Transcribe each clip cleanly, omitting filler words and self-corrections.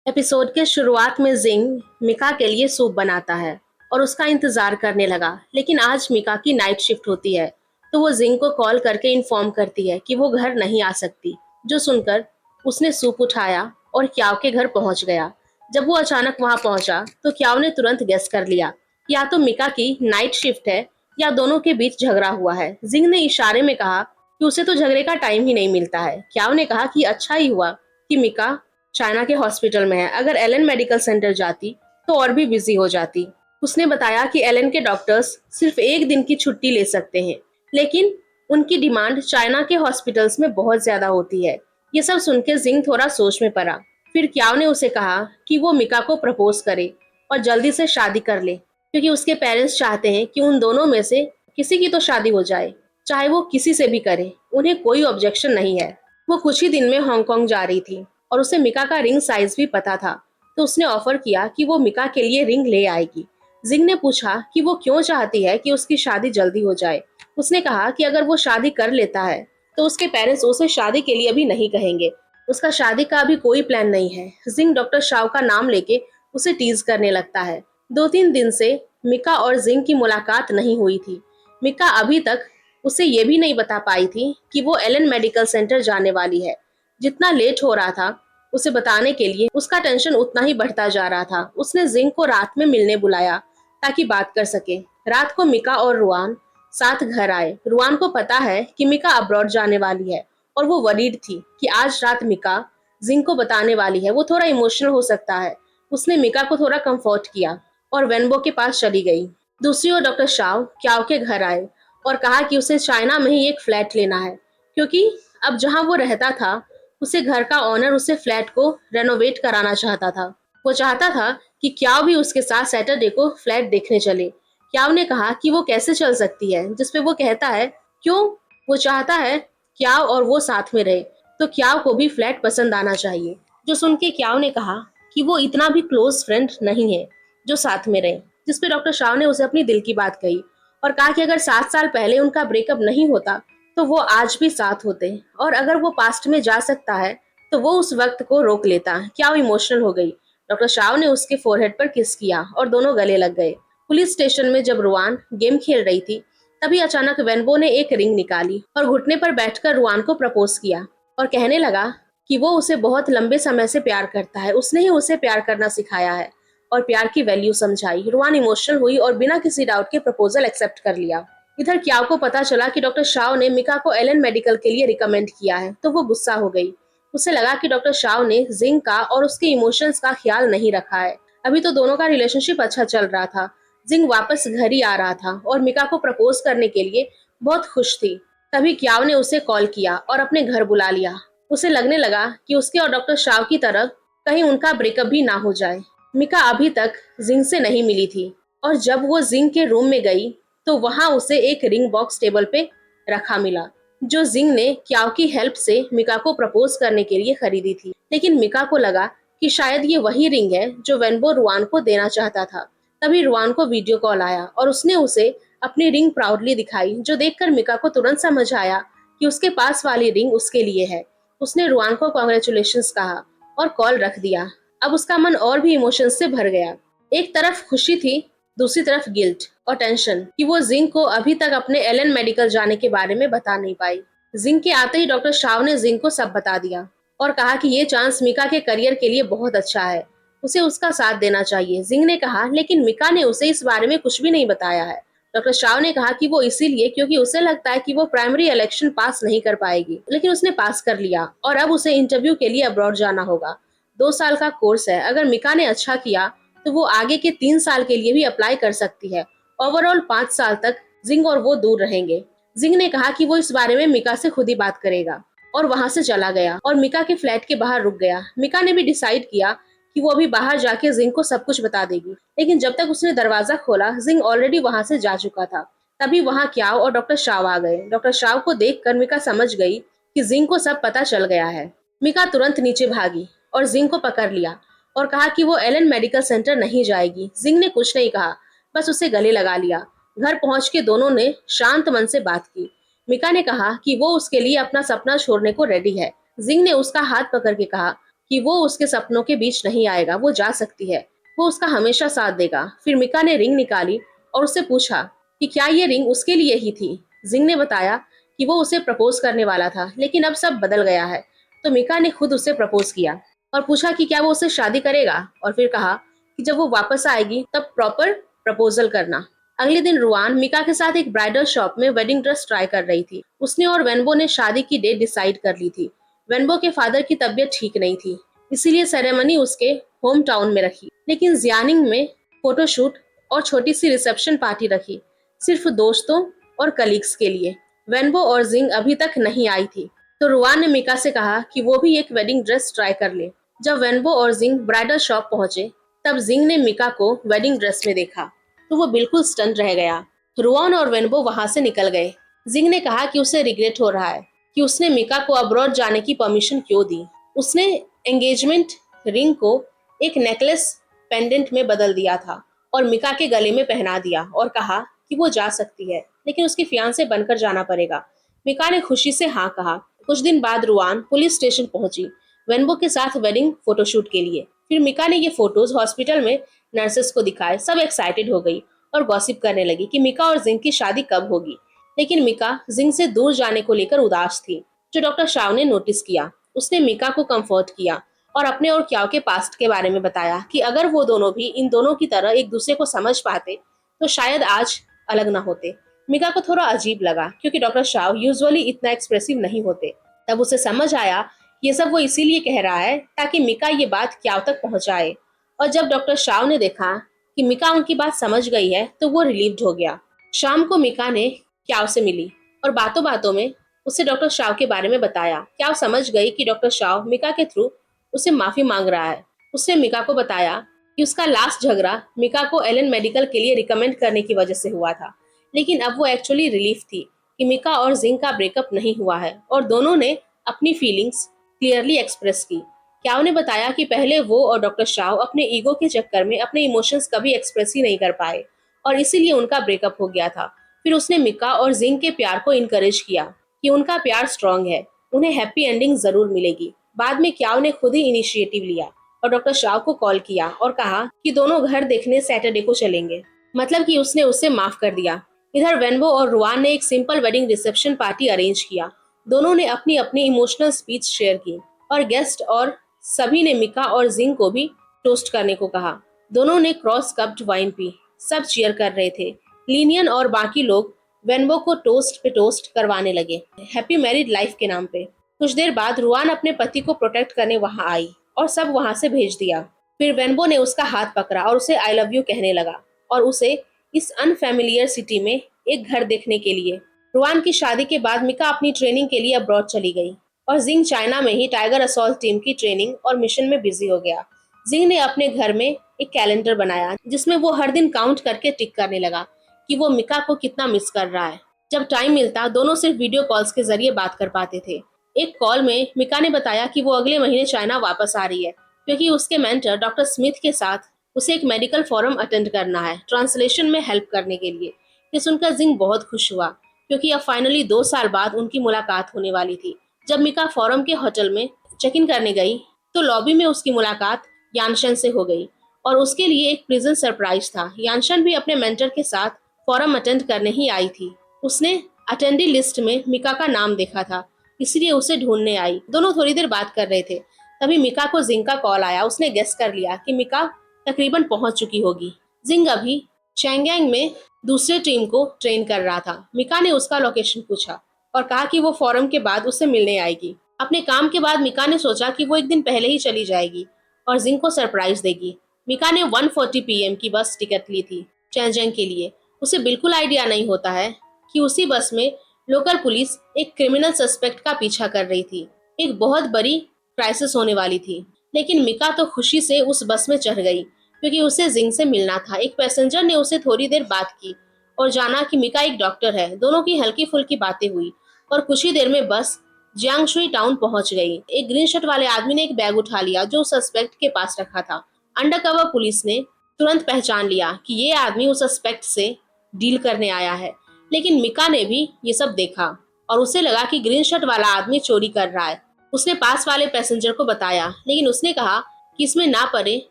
Episode के शुरुआत में जिंग मिका के लिए सूप बनाता है और उसका इंतजार करने लगा। लेकिन आज मिका की नाइट शिफ्ट होती है, तो वो जिंग को कॉल करके इन्फॉर्म करती है कि वो घर नहीं आ सकती। जो सुनकर उसने सूप उठाया और क्याव के घर पहुंच गया। जब वो अचानक वहां पहुंचा तो क्याव ने तुरंत गेस कर लिया, या तो मिका की नाइट शिफ्ट है या दोनों के बीच झगड़ा हुआ है। जिंग ने इशारे में कहा कि उसे तो झगड़े का टाइम ही नहीं मिलता है। क्याव ने कहा कि अच्छा ही हुआ कि मिका चाइना के हॉस्पिटल में है, अगर एलन मेडिकल सेंटर जाती तो और भी बिजी हो जाती। उसने बताया कि एलन के डॉक्टर्स सिर्फ एक दिन की छुट्टी ले सकते हैं, लेकिन उनकी डिमांड चाइना के हॉस्पिटल्स में बहुत ज्यादा होती है। ये सब सुन के जिंग थोड़ा सोच में पड़ा। फिर क्याव ने उसे कहा कि वो मिका को प्रपोज करे और जल्दी से शादी कर ले, क्योंकि उसके पेरेंट्स चाहते हैं कि उन दोनों में से किसी की तो शादी हो जाए, चाहे वो किसी से भी करे, उन्हें कोई ऑब्जेक्शन नहीं है। वो कुछ ही दिन में हांगकांग जा रही थी और उसे मिका का रिंग साइज भी पता था, तो उसने ऑफर किया कि वो मिका के लिए रिंग ले आएगी। जिंग ने पूछा कि वो क्यों चाहती है कि उसकी शादी जल्दी हो जाए। उसने कहा कि अगर वो शादी कर लेता है तो उसके पेरेंट्स उसे शादी के लिए भी नहीं कहेंगे। उसका शादी का अभी कोई प्लान नहीं है। जिंग डॉक्टर शाव का नाम लेके उसे टीज करने लगता है। 2-3 दिन से मिका और जिंग की मुलाकात नहीं हुई थी। मिका अभी तक उसे ये भी नहीं बता पाई थी कि वो एलन मेडिकल सेंटर जाने वाली है। जितना लेट हो रहा था उसे बताने के लिए, उसका टेंशन उतना ही बढ़ता जा रहा था। उसने जिंग को रात में मिलने बुलाया ताकि बात कर सके। रात को मिका और रुआन साथ घर आए। रुआन को पता है कि मिका अब्रॉड जाने वाली है और वो वरीड थी कि आज रात मिका जिंग को बताने वाली है। वो थोड़ा इमोशनल हो सकता है। उसने मिका को थोड़ा कंफर्ट किया और वेनबो के पास चली गई। दूसरी ओर डॉक्टर शाव क्याओ के घर आए और कहा कि उसे चाइना में ही एक फ्लैट लेना है, क्योंकि अब जहां वो रहता था उसे घर का ऑनर उसे फ्लैट को रेनोवेट कराना चाहता था। वो चाहता था कि क्याव भी उसके साथ सैटरडे को फ्लैट देखने चले। क्याव ने कहा कि वो कैसे चल सकती है, जिसपे वो कहता है क्यों। वो चाहता है क्याव और वो साथ में रहे, तो क्याव को भी फ्लैट पसंद आना चाहिए। जो सुन के क्याव ने कहा कि वो इतना भी क्लोज फ्रेंड नहीं है जो साथ में रहे। जिसपे डॉक्टर शाह ने उसे अपनी दिल की बात कही और कहा कि अगर 7 साल पहले उनका ब्रेकअप नहीं होता तो वो आज भी साथ होते, और अगर वो पास्ट में जा सकता है तो वो उस वक्त को रोक लेता। क्या वो इमोशनल हो गई। डॉक्टर शाह ने उसके फोरहेड पर किस किया और दोनों गले लग गए। पुलिस स्टेशन में जब रुआन गेम खेल रही थी तभी अचानक वेनबो ने एक रिंग निकाली और घुटने पर बैठकर रुआन को प्रपोज किया और कहने लगा कि वो उसे बहुत लंबे समय से प्यार करता है। उसने ही उसे प्यार करना सिखाया है और प्यार की वैल्यू समझाई। रुआन इमोशनल हुई और बिना किसी डाउट के प्रपोजल एक्सेप्ट कर लिया। इधर क्याओ को पता चला कि डॉक्टर शाओ ने मिका को एलन मेडिकल के लिए रिकमेंड किया है, तो वो गुस्सा हो गई। उसे लगा कि डॉक्टर शाओ ने जिंग का और उसके इमोशंस का ख्याल नहीं रखा है। अभी तो दोनों का रिलेशनशिप अच्छा चल रहा था। जिंग वापस घर ही आ रहा था और मिका को प्रपोज करने के लिए बहुत खुश थी। तभी क्याओ ने उसे कॉल किया और अपने घर बुला लिया। उसे लगने लगा कि उसके और डॉक्टर शाओ की तरह कहीं उनका ब्रेकअप भी ना हो जाए। मिका अभी तक जिंग से नहीं मिली थी और जब वो जिंग के रूम में गई तो वहां उसे एक रिंग बॉक्स टेबल पे रखा मिला, जो जिंग ने क्याओ की हेल्प से मिका को प्रपोज करने के लिए खरीदी थी। लेकिन मिका को लगा कि शायद ये वही रिंग है जो वेनबो रुआन को देना चाहता था। तभी रुआन को वीडियो कॉल आया और उसने उसे अपनी रिंग प्राउडली दिखाई, जो देखकर मिका को तुरंत समझ आया कि उसके पास वाली रिंग उसके लिए है। उसने रुआन को कॉन्ग्रेचुलेशंस कहा और कॉल रख दिया। अब उसका मन और भी इमोशंस से भर गया। एक तरफ खुशी थी, दूसरी तरफ गिल्ट और टेंशन कि वो जिंग को अभी तक अपने एलन मेडिकल जाने के बारे में बता नहीं पाई। जिंग के आते ही डॉक्टर शाव ने जिंग को सब बता दिया और कहा कि ये चांस मिका के करियर के लिए बहुत अच्छा है, उसे उसका साथ देना चाहिए। जिंग ने कहा लेकिन मिका ने उसे इस बारे में कुछ भी नहीं बताया है। डॉक्टर शाव ने कहा कि वो इसीलिए क्योंकि उसे लगता है कि वो प्राइमरी इलेक्शन पास नहीं कर पाएगी, लेकिन उसने पास कर लिया और अब उसे इंटरव्यू के लिए अब्रॉड जाना होगा। 2 साल का कोर्स है। अगर मिका ने अच्छा किया तो वो आगे के 3 साल के लिए भी अप्लाई कर सकती है। ओवरऑल 5 साल तक जिंग और वो दूर रहेंगे। जिंग ने कहा कि वो इस बारे में मिका से खुद ही बात करेगा और वहां से चला गया और मिका के फ्लैट के बाहर रुक गया। मिका ने भी डिसाइड किया कि वो अभी बाहर जाके जिंग को सब कुछ बता देगी, लेकिन जब तक उसने दरवाजा खोला जिंग ऑलरेडी वहां से जा चुका था। तभी वहां क्याओ और डॉक्टर शाव आ गए। डॉक्टर शाव को देखकर मिका समझ गई कि जिंग को सब पता चल गया है। मिका तुरंत नीचे भागी और जिंग को पकड़ लिया और कहा कि वो एलन मेडिकल सेंटर नहीं जाएगी। जिंग ने कुछ नहीं कहा, बस उसे गले लगा लिया। घर पहुंच के दोनों ने शांत मन से बात की। मिका ने कहा कि वो उसके लिए अपना सपना छोड़ने को रेडी है। जिंग ने उसका हाथ पकड़ के कहा कि वो उसके सपनों के बीच नहीं आएगा, वो जा सकती है, वो उसका हमेशा साथ देगा। फिर मिका ने रिंग निकाली और उससे पूछा कि क्या ये रिंग उसके लिए ही थी। जिंग ने बताया कि वो उसे प्रपोज करने वाला था, लेकिन अब सब बदल गया है। तो मिका ने खुद उसे प्रपोज किया और पूछा कि क्या वो उससे शादी करेगा, और फिर कहा कि जब वो वापस आएगी तब प्रॉपर प्रपोजल करना। अगले दिन रुआन मिका के साथ एक ब्राइडल शॉप में वेडिंग ड्रेस ट्राई कर रही थी। उसने और वेनबो ने शादी की डेट डिसाइड कर ली थी। वेनबो के फादर की तबीयत ठीक नहीं थी, इसीलिए सेरेमनी उसके होम टाउन में रखी, लेकिन जियानिंग में फोटोशूट और छोटी सी रिसेप्शन पार्टी रखी, सिर्फ दोस्तों और कलीग्स के लिए। वेनबो और जिंग अभी तक नहीं आई थी, तो रुआन ने मिका से कहा कि वो भी एक वेडिंग ड्रेस ट्राई कर ले। जब वेनबो और जिंग ब्राइडल शॉप पहुंचे, तब जिंग ने मिका को वेडिंग ड्रेस में देखा तो वो बिल्कुल स्टन रह गया। रुआन और वेनबो वहां से निकल गए। जिंग ने कहा कि उसे रिग्रेट हो रहा है कि उसने मिका को अब्रॉड जाने की परमिशन क्यों दी। उसने एंगेजमेंट रिंग को एक नेकलेस पेंडेंट में बदल दिया था और मिका के गले में पहना दिया और कहा कि वो जा सकती है, लेकिन उसके फियांसे बनकर जाना पड़ेगा। मिका ने खुशी से हाँ कहा। कुछ दिन बाद रुआन पुलिस स्टेशन पहुंची वेनबो के साथ वेडिंग फोटोशूट के लिए। फिर मिका ने ये फोटोज हॉस्पिटल में नर्सेस को दिखाए। सब एक्साइटेड हो गई और गॉसिप करने लगी कि मिका और जिंग की शादी कब होगी। लेकिन मिका जिंग से दूर जाने को लेकर उदास थी, जो डॉक्टर शाव ने नोटिस किया। उसने मिका को कंफर्ट किया और अपने और क्याओ के पास्ट के बारे में बताया कि अगर वो दोनों भी इन दोनों की तरह एक दूसरे को समझ पाते तो शायद आज अलग ना होते। मिका को थोड़ा अजीब लगा क्योंकि डॉक्टर शाव यूजुअली इतना एक्सप्रेसिव नहीं होते। तब उसे समझ आया ये सब वो इसीलिए कह रहा है ताकि मिका ये बात क्याओ तक पहुंचाए। और जब डॉक्टर शाव ने देखा कि मिका उनकी बात समझ गई है तो वो रिलीव्ड हो गया। शाम को मिका ने क्याओ से मिली और बातों बातों में उससे डॉक्टर शाव के बारे में बताया। क्याओ समझ गई कि डॉक्टर शाव मिका के थ्रू उससे माफी मांग रहा है। उसने मिका को बताया कि उसका लास्ट झगड़ा मिका को एलन मेडिकल के लिए रिकमेंड करने की वजह से हुआ था, लेकिन अब वो एक्चुअली रिलीफ थी कि मिका और जिंग का ब्रेकअप नहीं हुआ है और दोनों ने अपनी फीलिंग्स क्लियरली एक्सप्रेस की। क्याओ ने बताया कि पहले वो और डॉक्टर शाव अपने ईगो के चक्कर में अपने इमोशंस कभी एक्सप्रेस ही नहीं कर पाए और इसीलिए उनका ब्रेकअप हो गया था। फिर उसने मिका और जिंग के प्यार को इनकरेज किया कि उनका प्यार स्ट्रांग है, उन्हें हैप्पी एंडिंग जरूर मिलेगी। बाद में क्याओ ने खुद ही इनिशिएटिव लिया और डॉक्टर शाव को कॉल किया और कहा कि दोनों घर देखने सैटरडे को चलेंगे, मतलब कि उसने उससे माफ कर दिया। इधर वेनबो और रुआन ने एक simple wedding reception party arrange किया। दोनों ने अपनी अपनी इमोशनल स्पीच शेयर की और गेस्ट और सभी ने मिका और जिंग को भी टोस्ट करने को कहा। दोनों ने क्रॉस कप्ड वाइन पी। सब चीयर कर रहे थे। लीनियन और बाकी लोग वेनबो को टोस्ट पे टोस्ट करवाने लगे, हैप्पी मैरिड लाइफ के नाम पे। कुछ देर बाद रुआन अपने पति को प्रोटेक्ट करने वहां आई और सब वहां से भेज दिया। फिर वेनबो ने उसका हाथ पकड़ा और उसे आई लव यू कहने लगा और उसे इस अनफेमिलियर सिटी में एक घर देखने के लिए। रुआन की शादी के बाद मिका अपनी ट्रेनिंग के लिए अब्रॉड चली गई और जिंग चाइना में ही टाइगर असॉल्ट टीम की ट्रेनिंग और मिशन में बिजी हो गया। जिंग ने अपने घर में एक कैलेंडर बनाया जिसमें वो हर दिन काउंट करके टिक करने लगा कि वो मिका को कितना मिस कर रहा है। जब टाइम मिलता दोनों सिर्फ वीडियो कॉल्स के जरिए बात कर पाते थे। एक कॉल में मिका ने बताया कि वो अगले महीने चाइना वापस आ रही है क्योंकि उसके मेंटर डॉक्टर स्मिथ के साथ उसे एक मेडिकल फोरम अटेंड करना है ट्रांसलेशन में हेल्प करने के लिए। ये सुनकर जिंग बहुत खुश हुआ क्योंकि अब फाइनली 2 साल बाद उनकी मुलाकात होने वाली थी। जब मिका फोरम के होटल में चेक इन करने गई तो लॉबी में उसकी मुलाकात यानशन से हो गई और उसके लिए एक प्रेजेंट सरप्राइज था। यानशन भी अपने मेंटर के साथ फोरम अटेंड करने ही आई थी। उसने अटेंडी लिस्ट में मिका का नाम देखा था, इसलिए उसे ढूंढने आई। दोनों थोड़ी देर बात कर रहे थे, तभी मिका को जिंग का कॉल आया। उसने गेस कर लिया कि मिका तकरीबन पहुंच चुकी होगी। जिंग अभी चैंगैंग में दूसरे टीम को ट्रेन कर रहा था। मिका ने उसका लोकेशन पूछा और कहा कि वो फोरम के बाद उससे मिलने आएगी। अपने काम के बाद मिका ने सोचा कि वो एक दिन पहले ही चली जाएगी और जिंग को सरप्राइज देगी। मिका ने 1:40 PM की बस टिकट ली थी चैंगैंग के लिए। उसे बिल्कुल आइडिया नहीं होता है कि उसी बस में लोकल पुलिस एक क्रिमिनल सस्पेक्ट का पीछा कर रही थी। एक बहुत बड़ी क्राइसिस होने वाली थी, लेकिन मिका तो खुशी से उस बस में चढ़ गई क्योंकि उसे जिंग से मिलना था। एक पैसेंजर ने उसे थोड़ी देर बात की और जाना कि मिका एक डॉक्टर है। दोनों की हल्की फुल्की बातें हुई और कुछ ही देर में बस जियांगशुई टाउन पहुंच गई। एक ग्रीन शर्ट वाले आदमी ने एक बैग उठा लिया जो सस्पेक्ट के पास रखा था। अंडरकवर पुलिस ने तुरंत पहचान लिया कि ये आदमी उस सस्पेक्ट से डील करने आया है, लेकिन मिका ने भी ये सब देखा और उसे लगा कि ग्रीन शर्ट वाला आदमी चोरी कर रहा है। उसने पास वाले पैसेंजर को बताया, लेकिन उसने कहा कि इसमें ना पड़े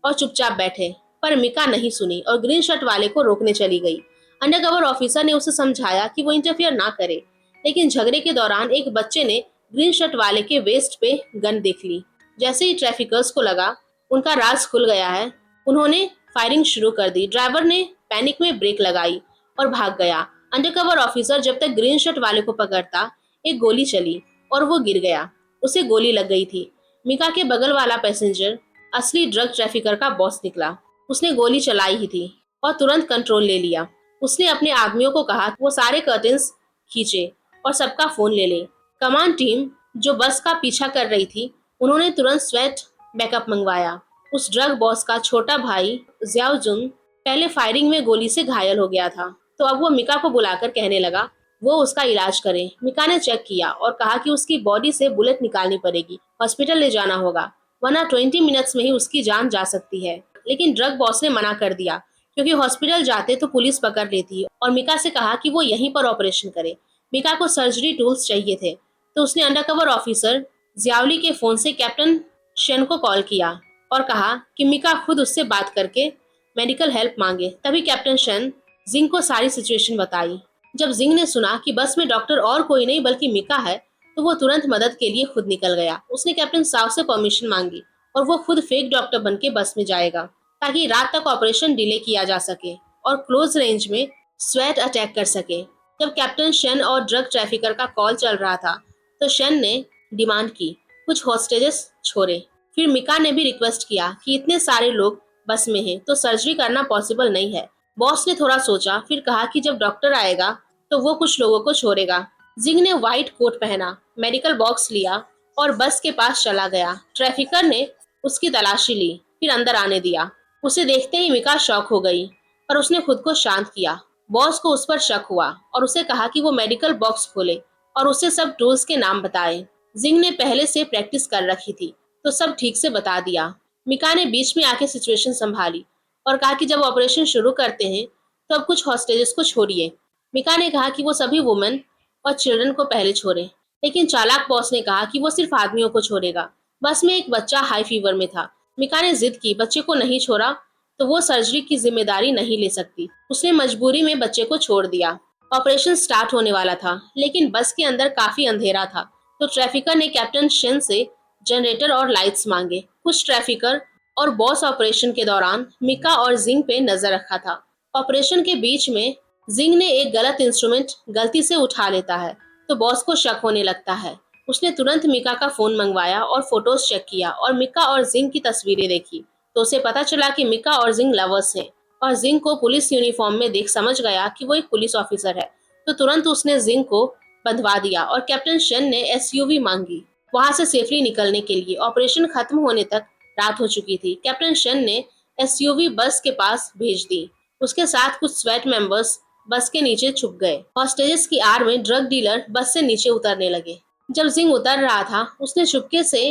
और चुपचाप बैठे। पर मिका नहीं सुनी और ग्रीन शर्ट वाले को रोकने चली गई। अंडरकवर ऑफिसर ने उसे समझाया कि वो इंटरफियर ना करे, लेकिन झगड़े के दौरान एक बच्चे ने ग्रीन शर्ट वाले के वेस्ट पे गन देख ली। जैसे ही ट्रैफिकर्स को लगा उनका राज खुल गया है, उन्होंने फायरिंग शुरू कर दी। ड्राइवर ने पैनिक में ब्रेक लगाई और भाग गया। अंडरकवर ऑफिसर जब तक ग्रीन शर्ट वाले को पकड़ता, एक गोली चली और वो गिर गया। उसे गोली लग गई थी। मिका के बगल वाला पैसेंजर असली ड्रग ट्रैफिकर का बॉस निकला। उसने गोली चलाई ही थी और तुरंत कंट्रोल ले लिया। उसने अपने आदमियों को कहा कि वो सारे कर्टेन्स खींचे और सबका फोन ले ले। कमांड टीम जो बस का पीछा कर रही थी, उन्होंने तुरंत स्वेट बैकअप मंगवाया। उस ड्रग बॉस का छोटा भाई जियाओजुन पहले फायरिंग में गोली से घायल हो गया था, तो अब वो मिका को बुलाकर कहने लगा वो उसका इलाज करे। मिका ने चेक किया और कहा कि उसकी बॉडी से बुलेट निकालनी पड़ेगी, हॉस्पिटल ले जाना होगा, वरना 20 मिनट्स में ही उसकी जान जा सकती है। लेकिन ड्रग बॉस ने मना कर दिया, क्योंकि हॉस्पिटल जाते तो पुलिस पकड़ लेती, और मिका से कहा कि वो यहीं पर ऑपरेशन करे। मिका को सर्जरी टूल्स चाहिए थे, तो उसने अंडरकवर ऑफिसर जियावली के फोन से कैप्टन शेन को कॉल किया और कहा कि मिका खुद उससे बात करके मेडिकल हेल्प मांगे। तभी कैप्टन शेन जिंग को सारी सिचुएशन बताई। जब जिंग ने सुना कि बस में डॉक्टर और कोई नहीं बल्कि मिका है, तो वो तुरंत मदद के लिए खुद निकल गया। उसने कैप्टन साव से परमिशन मांगी और वो खुद फेक डॉक्टर बन के बस में जाएगा, ताकि रात तक ऑपरेशन डिले किया जा सके और क्लोज रेंज में स्वेट अटैक कर सके। जब कैप्टन शेन और ड्रग ट्रैफिकर का कॉल चल रहा था, तो शेन ने डिमांड की कुछ हॉस्टेजेस छोड़े। फिर मिका ने भी रिक्वेस्ट किया कि इतने सारे लोग बस में हैं, तो सर्जरी करना पॉसिबल नहीं है। बॉस ने थोड़ा सोचा, फिर कहा कि जब डॉक्टर आएगा तो वो कुछ लोगों को छोड़ेगा। जिंग ने व्हाइट कोट पहना, मेडिकल बॉक्स लिया और बस के पास चला गया। ट्रैफिकर ने उसकी तलाशी ली, फिर अंदर आने दिया। उसे देखते ही मिका शॉक हो गई, पर उसने खुद को शांत किया। बॉस को उस पर शक हुआ और उसे कहा कि वो मेडिकल बॉक्स खोले और उसे सब टूल्स के नाम बताए। जिंग ने पहले से प्रैक्टिस कर रखी थी, तो सब ठीक से बता दिया। मिका ने बीच में आके सिचुएशन संभाली और कहा कि जब ऑपरेशन शुरू करते हैं तो अब कुछ हॉस्टेजेस को छोड़िए। मिका ने कहा कि वो सभी वुमेन और चिल्ड्रन को पहले छोड़े, लेकिन चालाक बॉस ने कहा कि वो सिर्फ आदमियों को छोड़ेगा। बस में एक बच्चा हाई फीवर में था। मिका ने जिद की, बच्चे को नहीं छोड़ा तो वो सर्जरी की जिम्मेदारी नहीं ले सकती। उसने मजबूरी में बच्चे को छोड़ दिया। ऑपरेशन स्टार्ट होने वाला था, लेकिन बस के अंदर काफी अंधेरा था, तो ट्रैफिकर ने कैप्टन शेन से जनरेटर और लाइट्स मांगे। कुछ ट्रैफिकर और बॉस ऑपरेशन के दौरान मिका और जिंग पे नजर रखा था। ऑपरेशन के बीच में जिंग ने एक गलत इंस्ट्रूमेंट गलती से उठा लेता है, तो बॉस को शक होने लगता है। उसने तुरंत मिका का फोन मंगवाया और फोटोज चेक किया और मिका और जिंग की तस्वीरें देखी, तो उसे पता चला कि मिका और जिंग लवर्स हैं। और जिंग को पुलिस यूनिफॉर्म में देख समझ गया कि वो एक पुलिस ऑफिसर है, तो तुरंत उसने जिंग को बंधवा दिया और कैप्टन शेन ने एसयूवी मांगी वहां से सेफली निकलने के लिए। ऑपरेशन खत्म होने तक रात हो चुकी थी। कैप्टन शेन ने एसयूवी बस के पास भेज दी। उसके साथ कुछ स्वेट मेंबर्स बस के नीचे छुप गए। हॉस्टेजेस की आड़ में ड्रग डीलर बस से नीचे उतरने लगे। जब जिंग उतर रहा था, उसने चुपके से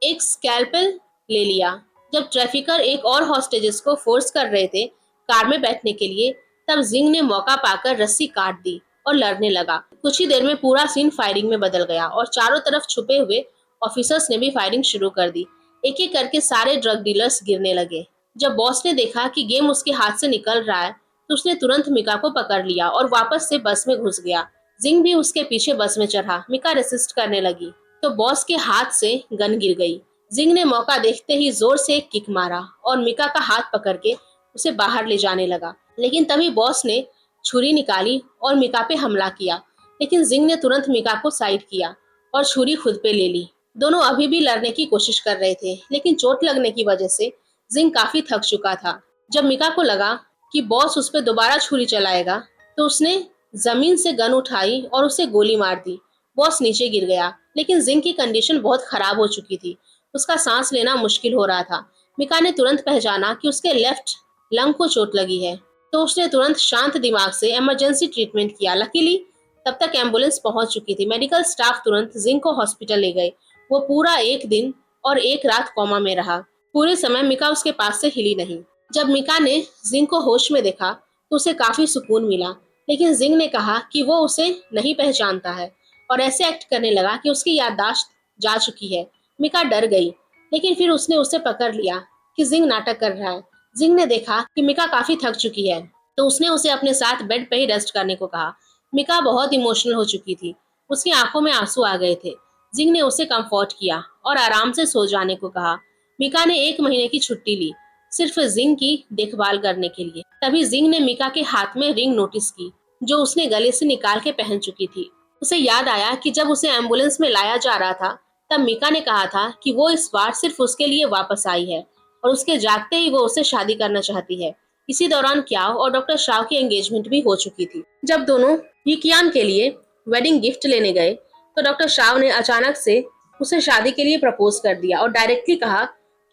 एक स्कैल्पेल ले लिया। जब ट्रैफिकर एक और हॉस्टेजेस को फोर्स कर रहे थे कार में बैठने के लिए, तब जिंग ने मौका पाकर रस्सी काट दी और लड़ने लगा। कुछ ही देर में पूरा सीन फायरिंग में बदल गया और चारों तरफ छुपे हुए ऑफिसर्स ने भी फायरिंग शुरू कर दी। एक एक करके सारे ड्रग डीलर्स गिरने लगे। जब बॉस ने देखा कि गेम उसके हाथ से निकल रहा है, तो उसने तुरंत मिका को पकड़ लिया और वापस से बस में घुस गया। जिंग भी उसके पीछे बस में चढ़ा। मिका रेसिस्ट करने लगी, तो बॉस के हाथ से गन गिर गई। जिंग ने मौका देखते ही जोर से एक किक मारा और मिका का हाथ पकड़ के उसे बाहर ले जाने लगा। लेकिन तभी बॉस ने छुरी निकाली और मिका पे हमला किया, लेकिन जिंग ने तुरंत मिका को साइड किया और छुरी खुद पे ले ली। दोनों अभी भी लड़ने की कोशिश कर रहे थे, लेकिन चोट लगने की वजह से जिंग काफी थक चुका था। जब मिका को लगा कि बॉस उस पर दोबारा छुरी चलाएगा, तो उसने जमीन से गन उठाई और उसे गोली मार दी। बॉस नीचे गिर गया, लेकिन जिंग की कंडीशन बहुत खराब हो चुकी थी। उसका सांस लेना मुश्किल हो रहा था। मिका ने तुरंत पहचाना कि उसके लेफ्ट लंग को चोट लगी है, तो उसने तुरंत शांत दिमाग से इमरजेंसी ट्रीटमेंट किया। लकीली तब तक एम्बुलेंस पहुंच चुकी थी। मेडिकल स्टाफ तुरंत जिंग को हॉस्पिटल ले गए। वो पूरा एक दिन और एक रात कोमा में रहा। पूरे समय मिका उसके पास से हिली नहीं। जब मिका ने जिंग को होश में देखा, तो उसे काफी सुकून मिला, लेकिन जिंग ने कहा कि वो उसे नहीं पहचानता है और ऐसे एक्ट करने लगा कि उसकी याददाश्त जा चुकी है। मिका डर गई, लेकिन फिर उसने उसे पकड़ लिया कि जिंग नाटक कर रहा है। जिंग ने देखा कि मिका काफी थक चुकी है, तो उसने उसे अपने साथ बेड पे ही रेस्ट करने को कहा। मिका बहुत इमोशनल हो चुकी थी, उसकी आंखों में आंसू आ गए थे। जिंग ने उसे कंफर्ट किया और आराम से सो जाने को कहा। मिका ने 1 महीने की छुट्टी ली, सिर्फ जिंग की देखभाल करने के लिए। तभी जिंग ने मिका के हाथ में रिंग नोटिस की, जो उसने गले से निकाल के पहन चुकी थी। उसे याद आया कि जब उसे एम्बुलेंस में लाया जा रहा था, तब मिका ने कहा था कि वो इस बार सिर्फ उसके लिए वापस आई है और उसके जागते ही वो उससे शादी करना चाहती है। इसी दौरान क्याओ और डॉक्टर शाओ की एंगेजमेंट भी हो चुकी थी। जब दोनों यिकियान के लिए वेडिंग गिफ्ट लेने गए, तो डॉक्टर शाओ ने अचानक से उसे शादी के लिए प्रपोज कर दिया और डायरेक्टली कहा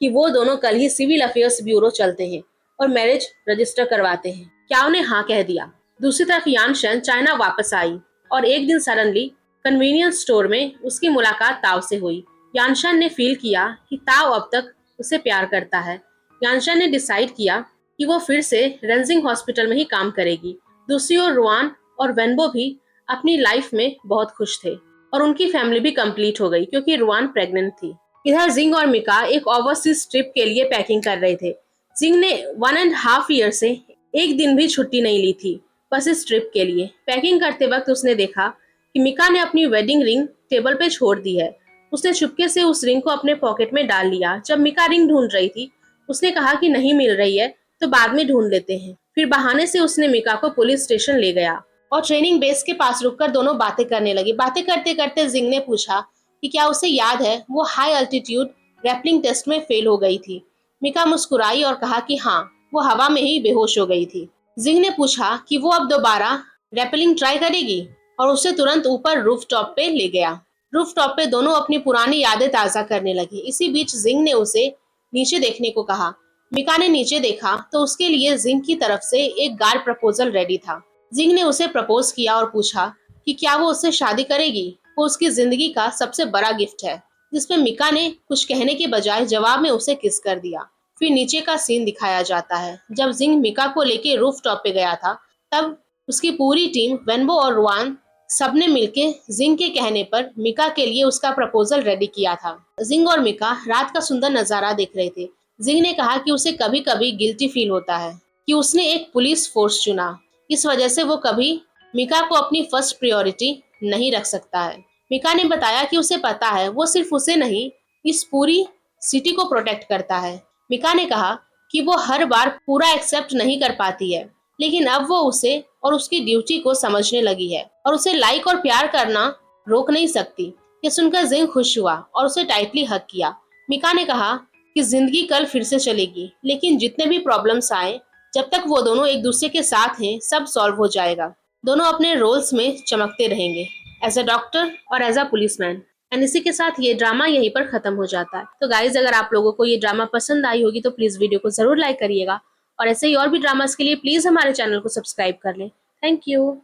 कि वो दोनों कल ही सिविल अफेयर्स ब्यूरो चलते हैं और मैरिज रजिस्टर करवाते हैं। क्याओ ने हाँ कह दिया। दूसरी तरफ यानशन चाइना वापस आई और एक दिन सडनली कन्वीनियंस स्टोर में उसकी मुलाकात ताओ से हुई। यानशन ने फील किया कि ताओ अब तक उसे प्यार करता है। यानशन ने डिसाइड किया कि वो फिर से रेंजिंग हॉस्पिटल में ही काम करेगी। दूसरी ओर रुआन और वेनबो भी अपनी लाइफ में बहुत खुश थे और उनकी फैमिली भी कंप्लीट हो गई क्योंकि रुआन प्रेग्नेंट थी। इधर जिंग और मिका एक ओवरसीज ट्रिप के लिए पैकिंग कर रहे थे। जिंग ने 1.5 ईयर से एक दिन भी छुट्टी नहीं ली थी, बस इस ट्रिप के लिए। पैकिंग करते वक्त उसने देखा कि मिका ने अपनी वेडिंग रिंग टेबल पे छोड़ दी है। उसने चुपके से उस रिंग को अपने पॉकेट में डाल लिया। जब मिका रिंग ढूंढ रही थी, उसने कहा कि नहीं मिल रही है तो बाद में ढूंढ लेते हैं। फिर बहाने से उसने मिका को पुलिस स्टेशन ले गया और ट्रेनिंग बेस के पास रुककर दोनों बातें करने लगे। बातें करते करते जिंग ने पूछा कि क्या उसे याद है वो हाई अल्टीट्यूड रैपलिंग टेस्ट में फेल हो गई थी। मिका मुस्कुराई और कहा कि हाँ, वो हवा में ही बेहोश हो गई थी। जिंग ने पूछा कि वो अब दोबारा रैपलिंग ट्राई करेगी और उसे तुरंत ऊपर रूफटॉप पे ले गया। रूफटॉप पे दोनों अपनी पुरानी यादें ताजा करने लगे। इसी बीच जिंग ने उसे नीचे देखने को कहा। मिका ने नीचे देखा तो उसके लिए जिंग की तरफ से एक गार्ड प्रपोजल रेडी था। जिंग ने उसे प्रपोज किया और पूछा कि क्या वो उससे शादी करेगी। वो उसकी जिंदगी का सबसे बड़ा गिफ्ट है, जिसमें मिका ने कुछ कहने के बजाय जवाब में उसे किस कर दिया। फिर नीचे का सीन दिखाया जाता है। जब जिंग मिका को लेके रूफ टॉप पे गया था, तब उसकी पूरी टीम वेनबो और रुआन सबने मिलके जिंग के कहने पर मिका के लिए उसका प्रपोजल रेडी किया था। जिंग और मिका रात का सुंदर नजारा देख रहे थे। जिंग ने कहा कि उसे कभी कभी गिल्टी फील होता है कि उसने एक पुलिस फोर्स चुना। इस वजह से वो कभी मिका को अपनी फर्स्ट प्रायोरिटी नहीं रख सकता है। मिका ने बताया कि उसे पता है वो सिर्फ उसे नहीं, इस पूरी सिटी को प्रोटेक्ट करता है। मिका ने कहा कि वो हर बार पूरा एक्सेप्ट नहीं कर पाती है, लेकिन अब वो उसे और उसकी ड्यूटी को समझने लगी है और उसे लाइक और प्यार करना रोक नहीं सकती। ये सुनकर जिंग खुश हुआ और उसे टाइटली हग किया। मिका ने कहा कि जिंदगी कल फिर से चलेगी, लेकिन जितने भी प्रॉब्लम्स आए, जब तक वो दोनों एक दूसरे के साथ हैं, सब सॉल्व हो जाएगा। दोनों अपने रोल्स में चमकते रहेंगे, एज अ डॉक्टर और एज अ पुलिसमैन। एंड इसी के साथ ये ड्रामा यहीं पर खत्म हो जाता है। तो गाइज, अगर आप लोगों को ये ड्रामा पसंद आई होगी तो प्लीज वीडियो को जरूर लाइक करिएगा और ऐसे ही और भी ड्रामास के लिए प्लीज हमारे चैनल को सब्सक्राइब कर लें। Thank you.